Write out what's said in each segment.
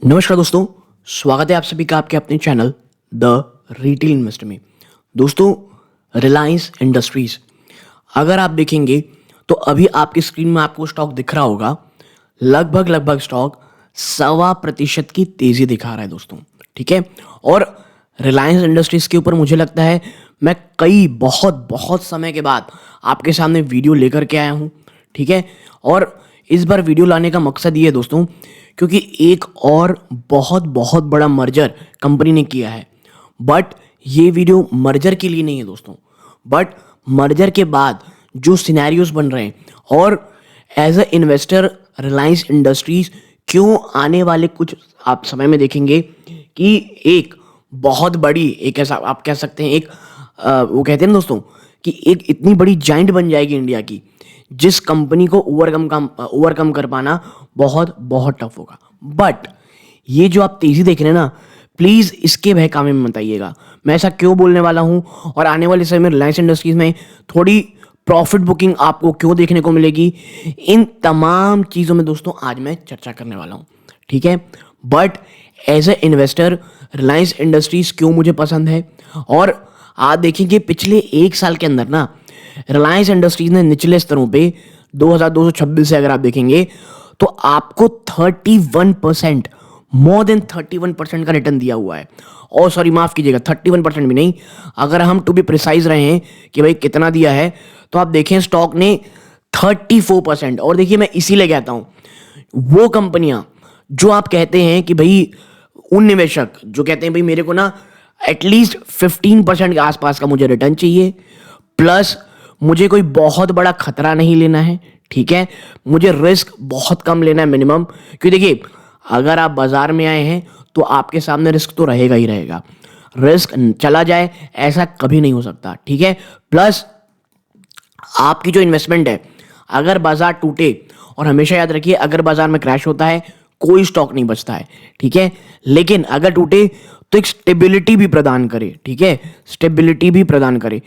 नमस्कार दोस्तों, स्वागत है आप सभी का आपके अपने चैनल द रिटेल इन्वेस्टर में। दोस्तों, रिलायंस इंडस्ट्रीज अगर आप देखेंगे तो अभी आपकी स्क्रीन में आपको स्टॉक दिख रहा होगा। लगभग स्टॉक 1.25% की तेजी दिखा रहा है दोस्तों। ठीक है, और रिलायंस इंडस्ट्रीज के ऊपर मुझे लगता है मैं कई बहुत समय के बाद आपके सामने वीडियो लेकर के आया हूँ। ठीक है, और इस बार वीडियो लाने का मकसद ये है दोस्तों, क्योंकि एक और बहुत बड़ा मर्जर कंपनी ने किया है। बट ये वीडियो मर्जर के लिए नहीं है दोस्तों, बट मर्जर के बाद जो सिनेरियोज बन रहे हैं और as a investor Reliance Industries क्यों आने वाले कुछ आप समय में देखेंगे कि एक बहुत बड़ी एक ऐसा आप कह सकते हैं एक वो कहते हैं ना दोस्तों कि एक इतनी बड़ी जाइंट बन जाएगी इंडिया की, जिस कंपनी को ओवरकम कर पाना बहुत टफ होगा। बट ये जो आप तेजी देख रहे हैं ना, प्लीज इसके बहकावे में मत आइएगा। मैं ऐसा क्यों बोलने वाला हूं और आने वाले समय में रिलायंस इंडस्ट्रीज में थोड़ी प्रॉफिट बुकिंग आपको क्यों देखने को मिलेगी, इन तमाम चीजों में दोस्तों आज मैं चर्चा करने वाला हूं। ठीक है, but as a investor Reliance Industries क्यों मुझे पसंद है, और आप देखेंगे पिछले एक साल के अंदर ना रिलायंस इंडस्ट्रीज ने निचले स्तरों पे 2226 से अगर आप देखेंगे तो आपको 31% मोर देन 31% का रिटर्न दिया हुआ है। और सॉरी माफ कीजिएगा, 31% भी नहीं, अगर हम टू बी प्रिसाइज रहे हैं कि भाई कितना दिया है तो आप देखें स्टॉक ने 34%। और देखिए मैं इसीलिए कहता हूं, वो कंपनियां जो आप कहते हैं कि भाई उन निवेशक जो कहते हैं भाई मेरे को ना एटलीस्ट 15% के आसपास का मुझे रिटर्न चाहिए, प्लस मुझे कोई बहुत बड़ा खतरा नहीं लेना है। ठीक है, मुझे रिस्क बहुत कम लेना है मिनिमम, क्योंकि देखिए अगर आप बाजार में आए हैं तो आपके सामने रिस्क तो रहेगा ही रहेगा। रिस्क चला जाए ऐसा कभी नहीं हो सकता। ठीक है, प्लस आपकी जो इन्वेस्टमेंट है, अगर बाजार टूटे, और हमेशा याद रखिए अगर बाजार में क्रैश होता है कोई स्टॉक नहीं बचता है। ठीक है, लेकिन अगर टूटे तो एक स्टेबिलिटी भी प्रदान करे। ठीक है, स्टेबिलिटी भी प्रदान करे।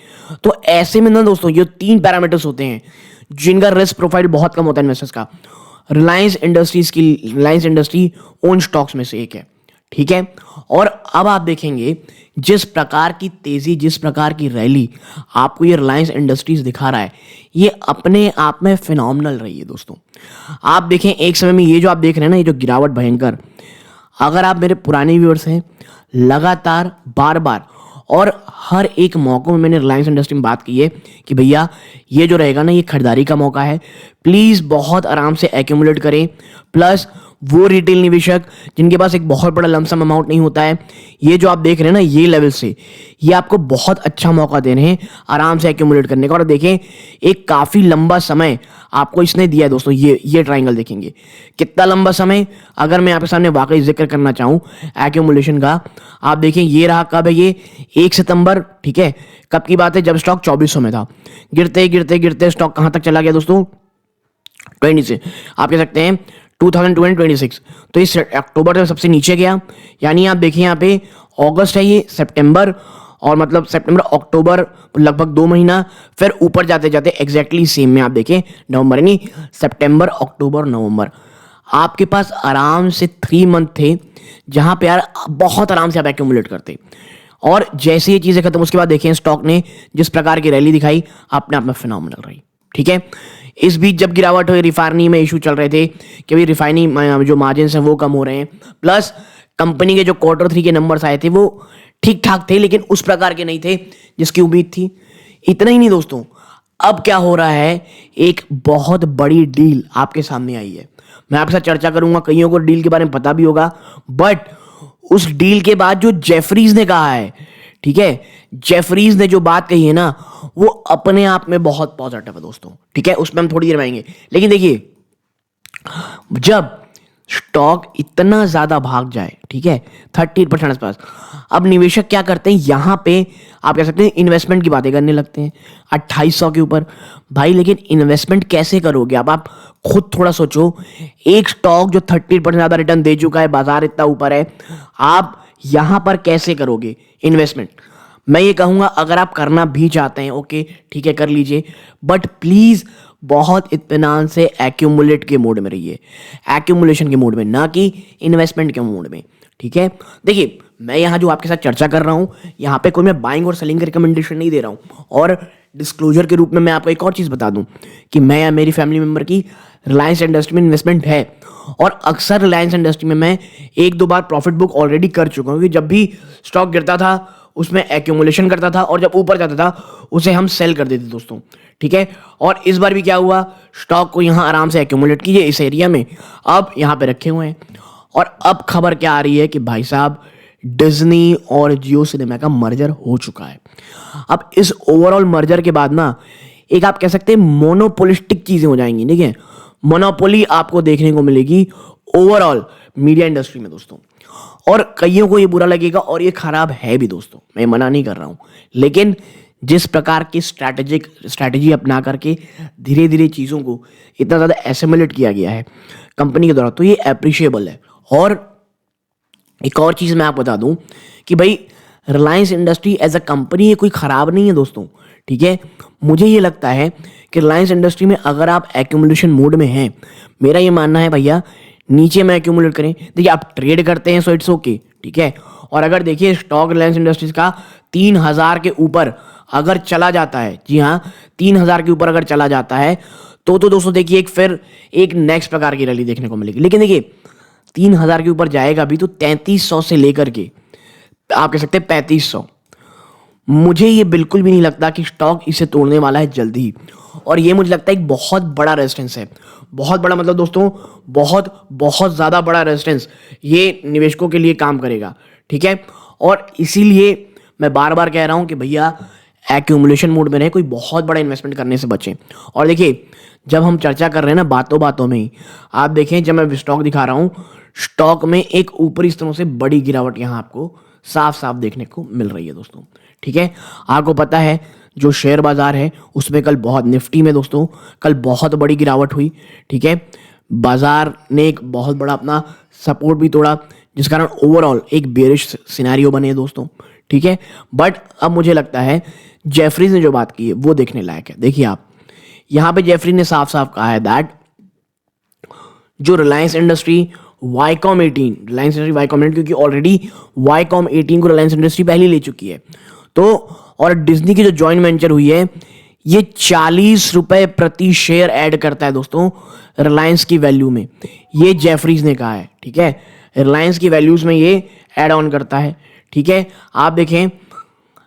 तो ऐसे में ना दोस्तों ये 3 पैरामीटर्स होते हैं जिनका रिस्क प्रोफाइल बहुत कम होता है इन्वेस्टर्स का। रिलायंस इंडस्ट्री ओन स्टॉक्स में से एक है। ठीक है, और अब आप देखेंगे जिस प्रकार की तेजी, जिस प्रकार की रैली आपको ये रिलायंस इंडस्ट्रीज दिखा रहा है, ये अपने आप में फिनोमिनल रही है दोस्तों। आप देखें एक समय में ये जो आप देख रहे हैं ना, ये जो गिरावट भयंकर, अगर आप मेरे पुराने व्यूअर्स हैं, लगातार बार और हर एक मौकों में मैंने रिलायंस इंडस्ट्री में बात की है कि भैया ये जो रहेगा ना, ये खरीदारी का मौका है, प्लीज़ बहुत आराम से एक्यूमुलेट करें। प्लस वो रिटेल निवेशक जिनके पास एक बहुत बड़ा लमसम अमाउंट नहीं होता है, ये जो आप देख रहे हैं ना ये लेवल से, ये आपको बहुत अच्छा मौका दे रहे हैं आराम से एक्यूमुलेट करने का। और देखें एक काफ़ी लंबा समय आपको इसने दिया है दोस्तों। ये ट्राइंगल देखेंगे कितना लंबा समय, अगर मैं आपके सामने वाकई जिक्र करना चाहूँ एक्यूमुलेशन का, आप देखें ये रहा कब है, ये 1 सितंबर। ठीक है, कब की बात है, जब स्टॉक 2400 में था। गिरते स्टॉक कहाँ तक चला गया दोस्तों, 20 से आप कह सकते हैं 2026। तो इस अक्टूबर में सबसे नीचे गया, यानी आप देखिए यहाँ पे अगस्त है, ये सितंबर, और मतलब सितंबर अक्टूबर लगभग 2 महीना, फिर ऊपर जाते जाते एग्जैक्टली सेम में आप देखें नवंबर, यानी सितंबर अक्टूबर नवंबर, आपके पास आराम से 3 मंथ थे जहां पे यार बहुत आराम से आप एक्यूमुलेट करते। और जैसे ये चीजें खत्म, उसके बाद देखें स्टॉक ने जिस प्रकार की रैली दिखाई, अपने आप में फिनोमिनल रही। ठीक है, इस बीच जब गिरावट हुई, रिफाइनरी में इशू चल रहे थे कि भाई रिफाइनरी जो मार्जिन हैं वो कम हो रहे हैं, प्लस कंपनी के जो Q3 के नंबर्स आए थे वो ठीक ठाक थे, लेकिन उस प्रकार के नहीं थे जिसकी उम्मीद थी। इतना ही नहीं दोस्तों, अब क्या हो रहा है, एक बहुत बड़ी डील आपके सामने आई है। मैं आपके साथ चर्चा करूंगा, कईयों को डील के बारे में पता भी होगा, बट उस डील के बाद जो जेफरीज ने कहा है, ठीक है, जेफरीज ने जो बात कही है ना, वो अपने आप में बहुत पॉजिटिव है दोस्तों। ठीक है, उसमें हम थोड़ी देर में आएंगे, लेकिन देखिए जब स्टॉक इतना ज्यादा भाग जाए, ठीक है 30% आसपास, अब निवेशक क्या करते हैं, यहां पे आप कह सकते हैं इन्वेस्टमेंट की बातें करने लगते हैं 2800 के ऊपर। भाई लेकिन इन्वेस्टमेंट कैसे करोगे, अब आप खुद थोड़ा सोचो। एक स्टॉक जो 30% ज्यादा रिटर्न दे चुका है, बाजार इतना ऊपर है, आप यहां पर कैसे करोगे इन्वेस्टमेंट। मैं ये कहूंगा अगर आप करना भी चाहते हैं, ओके ठीक है कर लीजिए, बट प्लीज बहुत इत्मीनान से एक्यूमुलेट के मोड में रहिए, एक्यूमुलेशन के मोड में, ना कि इन्वेस्टमेंट के मोड में। ठीक है, देखिए मैं यहाँ जो आपके साथ चर्चा कर रहा हूँ, यहाँ पे कोई मैं बाइंग और सेलिंग का रिकमेंडेशन नहीं दे रहा हूँ। और डिस्क्लोजर के रूप में मैं आपको एक और चीज़ बता दूँ कि मैं या मेरी फैमिली मेम्बर की रिलायंस इंडस्ट्री में इन्वेस्टमेंट है, और अक्सर रिलायंस इंडस्ट्री में मैं 1-2 बार प्रॉफिट बुक ऑलरेडी कर चुका हूँ कि जब भी स्टॉक गिरता था उसमें एक्यूमुलेशन करता था, और जब ऊपर जाता था उसे हम सेल कर देते दोस्तों। ठीक है, और इस बार भी क्या हुआ, स्टॉक को यहाँ आराम से एक्यूमुलेट कीजिए इस एरिया में, अब यहाँ पे रखे हुए हैं। और अब खबर क्या आ रही है कि भाई साहब डिज्नी और जियो सिनेमा का मर्जर हो चुका है। अब इस ओवरऑल मर्जर के बाद ना एक आप कह सकते हैं मोनोपोलिस्टिक चीजें हो जाएंगी। ठीक है, मोनोपोली आपको देखने को मिलेगी ओवरऑल मीडिया इंडस्ट्री में दोस्तों, और कईयों को ये बुरा लगेगा और ये खराब है भी दोस्तों, मैं मना नहीं कर रहा हूं, लेकिन जिस प्रकार की स्ट्रैटेजी अपना करके धीरे धीरे चीज़ों को इतना ज़्यादा एसिमुलेट किया गया है कंपनी के द्वारा, तो ये अप्रिशिएबल है। और एक और चीज़ मैं आपको बता दूं कि भाई Reliance industry as a company ये कोई ख़राब नहीं है दोस्तों। ठीक है, मुझे ये लगता है कि रिलायंस इंडस्ट्री में अगर आप एक्यूमुलेशन मोड में हैं, मेरा ये मानना है भैया नीचे में एक्यूमुलेट करें। देखिए आप ट्रेड करते हैं सो इट्स ओके, ठीक है, और अगर देखिए स्टॉक रिलायंस इंडस्ट्रीज का 3000 के ऊपर अगर चला जाता है, जी हाँ 3000 के ऊपर अगर चला जाता है तो दोस्तों देखिए फिर एक नेक्स्ट प्रकार की रैली देखने को मिलेगी। लेकिन देखिए 3000 के ऊपर जाएगा भी तो 3300 से लेकर के आप कह सकते हैं 3500, मुझे ये बिल्कुल भी नहीं लगता कि स्टॉक इसे तोड़ने वाला है जल्दी। और ये मुझे लगता है एक बहुत बड़ा रेजिस्टेंस है, बहुत बड़ा, मतलब दोस्तों बहुत बहुत ज़्यादा बड़ा रेजिस्टेंस ये निवेशकों के लिए काम करेगा। ठीक है, और इसीलिए मैं बार बार कह रहा हूँ कि भैया एक्यूमुलेशन मोड में रहे, कोई बहुत बड़ा इन्वेस्टमेंट करने से बचें। और देखिए जब हम चर्चा कर रहे हैं ना बातों बातों में ही, आप देखें जब मैं स्टॉक दिखा रहा हूँ, स्टॉक में एक ऊपरी स्तरों से बड़ी गिरावट यहाँ आपको साफ साफ देखने को मिल रही है दोस्तों। ठीक है, आपको पता है जो शेयर बाजार है उसमें कल बहुत निफ्टी में दोस्तों कल बहुत बड़ी गिरावट हुई। ठीक है, बाजार ने एक बहुत बड़ा अपना सपोर्ट भी तोड़ा, जिस कारण ओवरऑल एक बेरिश सिनेरियो बने दोस्तों। ठीक है, बट अब मुझे लगता है जेफरीज ने जो बात की है वो देखने लायक है। देखिए आप यहाँ पे जेफरी ने साफ साफ कहा है दैट जो Reliance industry Viacom 18, Reliance industry Viacom 18, क्योंकि ऑलरेडी वाईकॉम 18 को रिलायंस इंडस्ट्री पहले ले चुकी है, तो और डिज्नी की जो जॉइंट वेंचर हुई है ये 40 रुपए प्रति शेयर ऐड करता है दोस्तों रिलायंस की वैल्यू में, ये जेफरीज ने कहा है। ठीक है, रिलायंस की वैल्यूज में ये ऐड ऑन करता है। ठीक है, आप देखें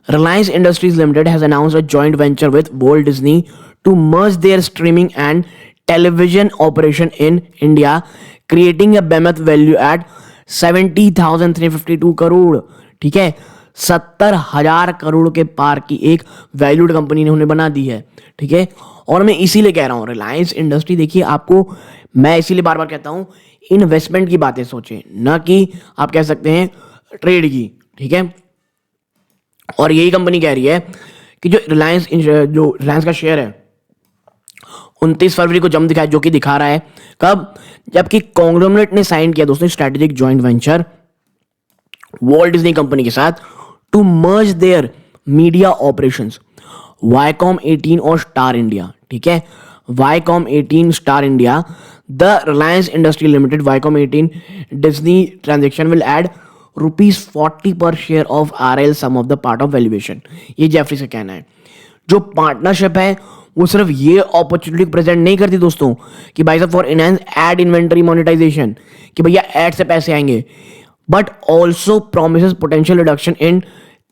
Reliance Industries Limited has announced a joint venture with Walt Disney to merge their streaming and television operation in India, creating a behemoth value at 70,352 crore. ठीक है, 70,000 करोड़ के पार की एक वैल्यूड कंपनी ने उन्हें बना दी है। ठीक है, और मैं इसीलिए कह रहा हूं रिलायंस इंडस्ट्री, देखिए आपको मैं इसीलिए बार बार कहता हूं इन्वेस्टमेंट की बातें सोचें, ना कि आप कह सकते हैं ट्रेड की। ठीक है, और यही कंपनी कह रही है कि जो रिलायंस का शेयर है 29 फरवरी को जम दिखाया, जो कि दिखा रहा है कब, जबकि कॉन्ग्लोमरेट ने साइन किया दोस्तों strategic joint venture Walt Disney company के साथ to merge their media operations Viacom 18 और स्टार इंडिया। ठीक है, Viacom 18 Star India, the Reliance industry limited Viacom 18 Disney transaction will add ₹40 per share of RL sum of the part of valuation, ये Jefferies से कहना है। जो partnership है वो सिर्फ ये अपॉर्चुनिटी प्रेजेंट नहीं करती दोस्तों कि भाई साहब for enhance ad inventory monetisation, कि भैया एड से पैसे आएंगे, but also promises potential reduction in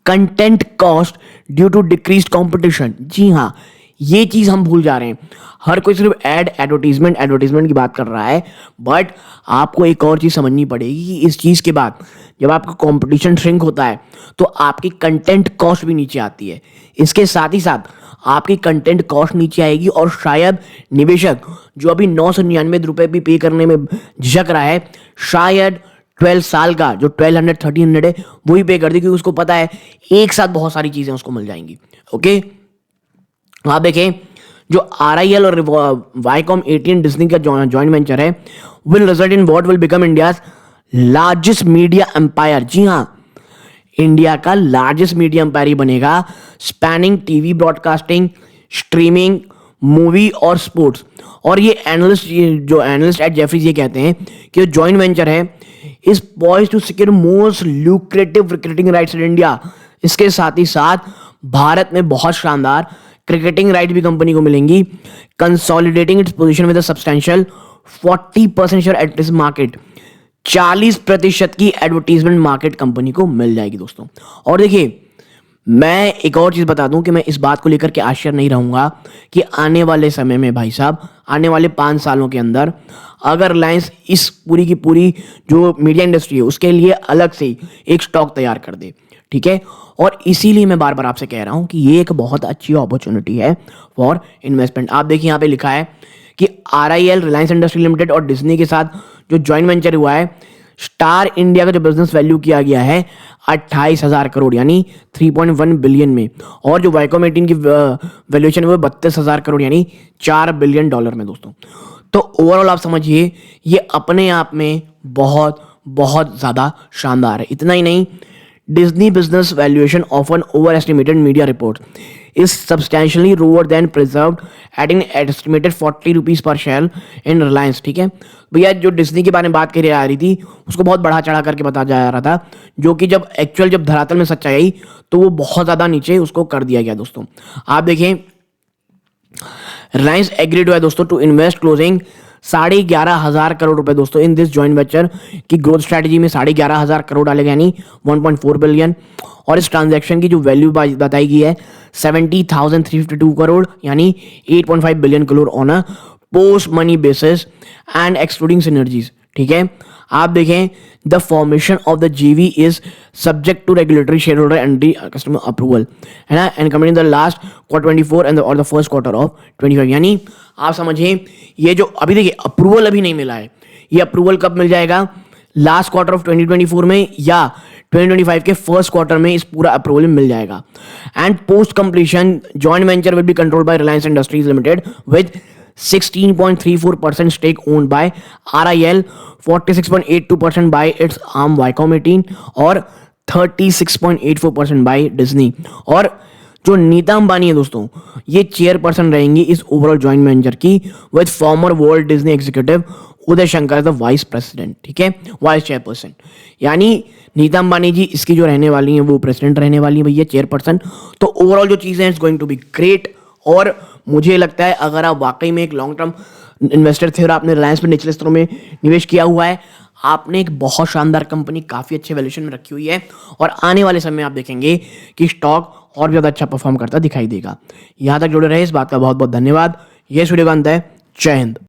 content cost due to decreased competition. जी हाँ, ये चीज हम भूल जा रहे हैं, हर कोई सिर्फ एडवर्टीजमेंट की बात कर रहा है, बट आपको एक और चीज समझनी पड़ेगी कि इस चीज के बाद जब आपका कंपटीशन श्रिंक होता है तो आपकी कंटेंट कॉस्ट भी नीचे आती है। इसके साथ ही साथ आपकी कंटेंट कॉस्ट नीचे आएगी और शायद निवेशक जो अभी 999 रुपए भी पे करने में झिझक रहा है, शायद 12 साल का जो 1200-1300 है वही पे कर दे, क्योंकि उसको पता है एक साथ बहुत सारी चीजें उसको मिल जाएंगी। ओके, आप देखें जो RIL और वाईकॉम 18 डिज्नी का जॉइंट वेंचर है will result in what will become India's largest media empire. जी हाँ, इंडिया का लार्जेस्ट मीडिया एम्पायर ही बनेगा, spanning TV broadcasting, streaming, movie और स्पोर्ट्स। और ये एनालिस्ट एट जेफरीज ये कहते हैं कि जो जॉइंट वेंचर है is poised to secure most lucrative cricketing rights in India. इसके साथ ही साथ भारत में बहुत शानदार क्रिकेटिंग राइट भी कंपनी को मिलेंगी, consolidating its position with a substantial 40% share at this market. 40% की एडवर्टीजमेंट मार्केट कंपनी को मिल जाएगी दोस्तों। और देखिए, मैं एक और चीज बता दूं कि मैं इस बात को लेकर के आश्चर्य नहीं रहूंगा कि आने वाले समय में भाई साहब, आने वाले 5 सालों के अंदर अगर रिलायंस इस पूरी की पूरी जो मीडिया इंडस्ट्री है उसके लिए अलग से एक स्टॉक तैयार कर दे, ठीक है। और इसीलिए मैं बार बार आपसे कह रहा हूं कि ये एक बहुत अच्छी अपॉर्चुनिटी है फॉर इन्वेस्टमेंट। आप देखिए यहाँ पे लिखा है कि RIL रिलायंस इंडस्ट्री लिमिटेड और डिज्नी के साथ जो ज्वाइंट वेंचर हुआ है, स्टार इंडिया का जो बिजनेस वैल्यू किया गया है 28,000 करोड़ यानी 3.1 बिलियन में, और जो वाइकॉम 18 की वैल्यूएशन है वो 32,000 करोड़ यानी $4 बिलियन में दोस्तों। तो ओवरऑल आप समझिए ये अपने आप में बहुत बहुत ज्यादा शानदार है। इतना ही नहीं, Disney business valuation often overestimated media reports is substantially lower than preserved at an estimated 40 rupees per share in Reliance, ठीक है भैया। जो डिज्नी के बारे में बात करी आ रही थी उसको बहुत बढ़ा चढ़ा करके बताया जा रहा था, जो कि जब धरातल में सच्चाई आई तो वो बहुत ज्यादा नीचे उसको कर दिया गया दोस्तों। आप देखें, रिलायंस एग्रीड हुआ है दोस्तों टू इन्वेस्ट क्लोजिंग 11,500 करोड़ रुपए दोस्तों इन दिस जॉइंट वेंचर की ग्रोथ स्ट्रेटजी में 11,500 करोड़ डाले गए यानी 1.4 बिलियन। और इस ट्रांजैक्शन की जो वैल्यू बताई गई है 70,352 करोड़ यानी 8.5 billion crore on a post money basis and excluding synergies, ठीक है। आप देखें, the formation of the JV is subject to regulatory share holder and customer approval, है ना, and coming in the last quarter 24 and और द फर्स्ट क्वार्टर ऑफ 25। यानी आप समझिए ये जो अभी देखिए अप्रूवल अभी नहीं मिला है, ये अप्रूवल कब मिल जाएगा, लास्ट क्वार्टर ऑफ 2024 में या 2025 के फर्स्ट क्वार्टर में इस पूरा अप्रूवल मिल जाएगा। And post completion joint venture will be controlled by Reliance Industries limited with 16.34% stake owned by RIL, 46.82% by its arm Viacom 18 और 36.84% by Disney। और जो नीता अंबानी है दोस्तों, ये चेयरपर्सन रहेंगी इस ओवरऑल जॉइंट वेंचर की with farmer world Disney executive Uday Shankar the vice president, ठीक है, वाइस चेयरपर्सन। यानी नीता अंबानी जी इसकी जो रहने वाली हैं वो प्रेसिडेंट रहने वाली है भैया, चेयरपर्सन। तो ओवरऑल जो चीजें हैं it's going to be great. और मुझे लगता है अगर आप वाकई में एक लॉन्ग टर्म इन्वेस्टर थे और आपने रिलायंस में निचले स्तरों में निवेश किया हुआ है, आपने एक बहुत शानदार कंपनी काफी अच्छे वैल्यूएशन में रखी हुई है और आने वाले समय में आप देखेंगे कि स्टॉक और भी ज्यादा अच्छा परफॉर्म करता दिखाई देगा। यहां तक जुड़े रहे, इस बात का बहुत बहुत धन्यवाद। यह वीडियो का अंत है। जय हिंद।